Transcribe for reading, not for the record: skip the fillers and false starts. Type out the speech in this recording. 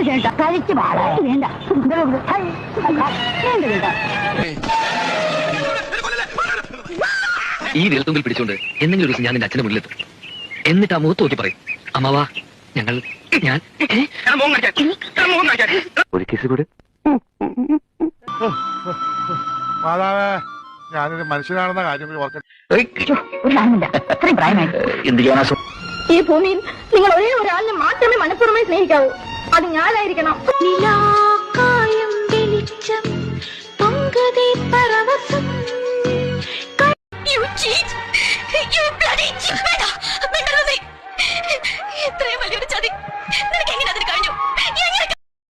വേണ്ട കഴിച്ചു പാടാ വേണ്ട ഈ വിരൽത്തുമ്പിൽ പിടിച്ചോണ്ട് എന്തെങ്കിലും ഒരു ദിവസം ഞാൻ നിന്റെ അച്ഛന്റെ മുന്നിലെത്തും. എന്നിട്ട് ആ മുഖത്ത് നോക്കി പറയും, അമ്മാവാ ഞാൻ ഒരു കിസ് കൂടെ. മാതാവേ, ഞാനൊരു മനുഷ്യനാണെന്ന കാര്യം എന്ത് ചെയ്യാനാ? ഈ ഭൂമിയിൽ നിങ്ങൾ ഒരേ ഒരാളിനെ മാത്രമേ മനഃപൂർവ്വമായി സ്നേഹിക്കാവൂ. അത് ഞാനായിരിക്കണം. വെളിച്ചം പൊങ്കതേ പരവശം